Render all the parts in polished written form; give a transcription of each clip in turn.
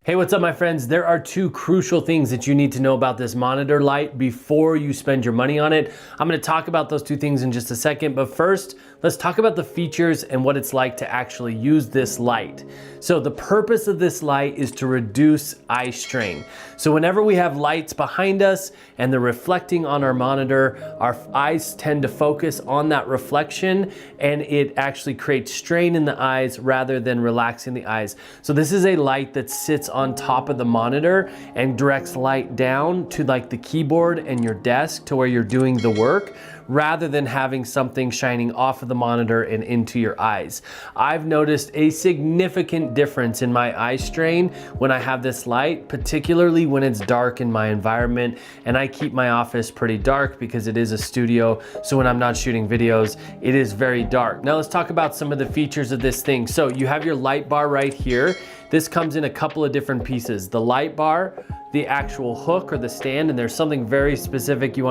Hey, what's up my friends? There are two crucial things that you need to know about this monitor light before you spend your money on it. I'm gonna talk about those two things in just a second, but first, let's talk about the features and what it's like to actually use this light. So the purpose of this light is to reduce eye strain. So whenever we have lights behind us and they're reflecting on our monitor, our eyes tend to focus on that reflection and it actually creates strain in the eyes rather than relaxing the eyes. So this is a light that sits on top of the monitor and directs light down to like the keyboard and your desk to where you're doing the work, rather than having something shining off of the monitor and into your eyes. I've noticed a significant difference in my eye strain when I have this light, particularly when it's dark in my environment, and I keep my office pretty dark because it is a studio, so when I'm not shooting videos, it is very dark. Now let's talk about some of the features of this thing. So you have your light bar right here. This comes in a couple of different pieces. The light bar, the actual hook or the stand, and there's something very specific I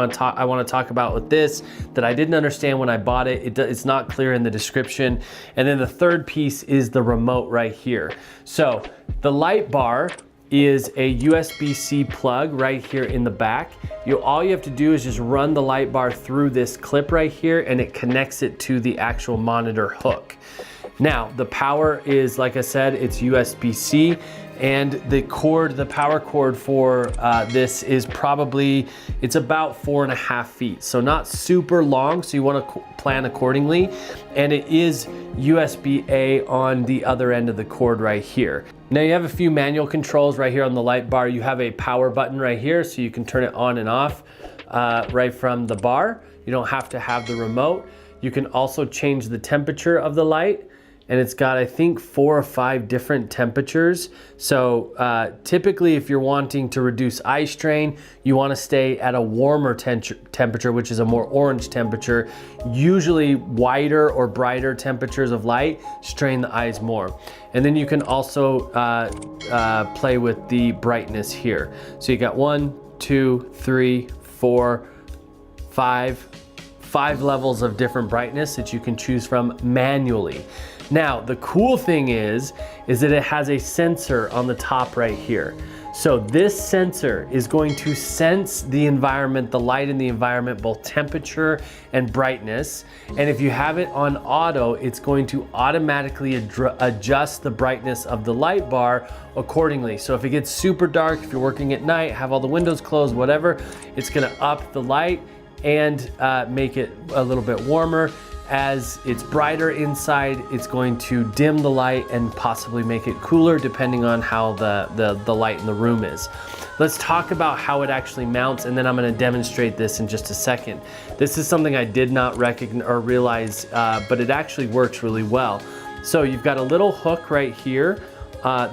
want to talk about with this that I didn't understand when I bought it. It's not clear in the description. And then the third piece is the remote right here. So the light bar is a USB-C plug right here in the back. All you have to do is just run the light bar through this clip right here and it connects it to the actual monitor hook. Now, the power is, like I said, it's USB-C, and the power cord for this is it's about 4.5 feet. So not super long, so you wanna plan accordingly. And it is USB-A on the other end of the cord right here. Now you have a few manual controls right here on the light bar. You have a power button right here, so you can turn it on and off right from the bar. You don't have to have the remote. You can also change the temperature of the light. And it's got, I think, 4 or 5 different temperatures. So typically if you're wanting to reduce eye strain, you wanna stay at a warmer temperature, which is a more orange temperature. Usually wider or brighter temperatures of light strain the eyes more. And then you can also play with the brightness here. So you got 1, 2, 3, 4, 5 levels of different brightness that you can choose from manually. Now, the cool thing is that it has a sensor on the top right here. So this sensor is going to sense the environment, the light in the environment, both temperature and brightness. And if you have it on auto, it's going to automatically adjust the brightness of the light bar accordingly. So if it gets super dark, if you're working at night, have all the windows closed, whatever, it's gonna up the light and make it a little bit warmer. As it's brighter inside, it's going to dim the light and possibly make it cooler depending on how the light in the room is. Let's talk about how it actually mounts, and then I'm gonna demonstrate this in just a second. This is something I did not recognize or realize, but it actually works really well. So you've got a little hook right here.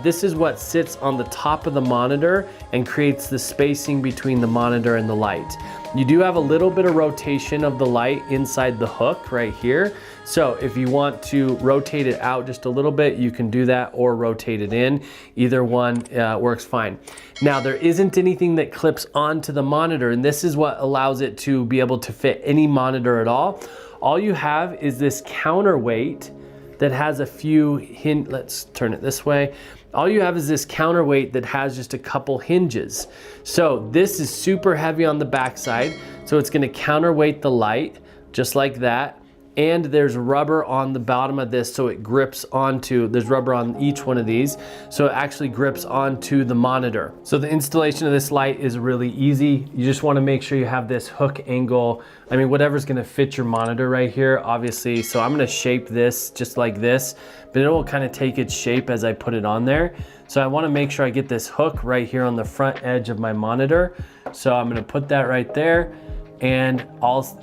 This is what sits on the top of the monitor and creates the spacing between the monitor and the light. You do have a little bit of rotation of the light inside the hook right here. So if you want to rotate it out just a little bit, you can do that, or rotate it in. Either one works fine. Now there isn't anything that clips onto the monitor, and this is what allows it to be able to fit any monitor at all. All you have is this counterweight that has a few let's turn it this way. All you have is this counterweight that has just a couple hinges. So this is super heavy on the backside, so it's gonna counterweight the light just like that. And there's rubber on the bottom of this, so it grips onto, there's rubber on each one of these, so it actually grips onto the monitor. So the installation of this light is really easy. You just wanna make sure you have this hook angle, I mean, whatever's gonna fit your monitor right here, obviously. So I'm gonna shape this just like this, but it will kind of take its shape as I put it on there. So I wanna make sure I get this hook right here on the front edge of my monitor. So I'm gonna put that right there, and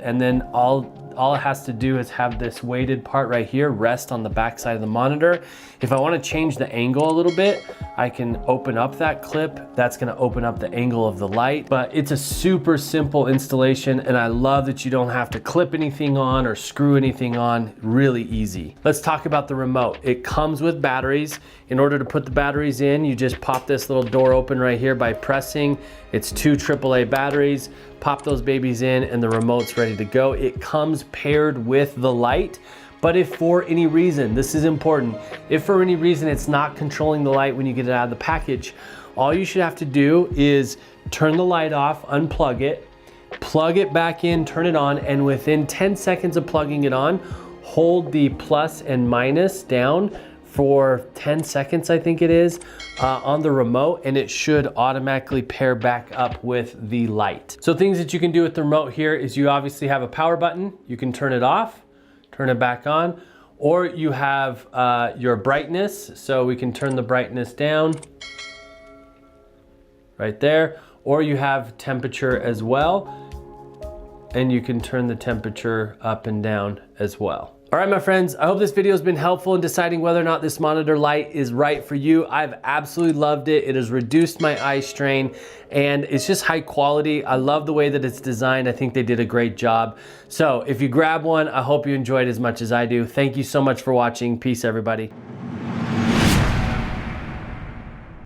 then all it has to do is have this weighted part right here rest on the back side of the monitor. If I want to change the angle a little bit, I can open up that clip. That's going to open up the angle of the light. But it's a super simple installation, and I love that you don't have to clip anything on or screw anything on. Really easy. Let's talk about the remote. It comes with batteries. In order to put the batteries in, you just pop this little door open right here by pressing. It's 2 AAA batteries. Pop those babies in and the remote's ready to go. It comes paired with the light, But if for any reason, this is important, if for any reason it's not controlling the light when you get it out of the package, all you should have to do is turn the light off, unplug it, plug it back in, turn it on, and within 10 seconds of plugging it on, hold the plus and minus down for 10 seconds, I think it is, on the remote, and it should automatically pair back up with the light. So things that you can do with the remote here is you obviously have a power button. You can turn it off, turn it back on, or you have your brightness. So we can turn the brightness down right there, or you have temperature as well, and you can turn the temperature up and down as well. All right, my friends, I hope this video has been helpful in deciding whether or not this monitor light is right for you. I've absolutely loved it. It has reduced my eye strain, and it's just high quality. I love the way that it's designed. I think they did a great job. So if you grab one, I hope you enjoyed as much as I do. Thank you so much for watching. Peace, everybody.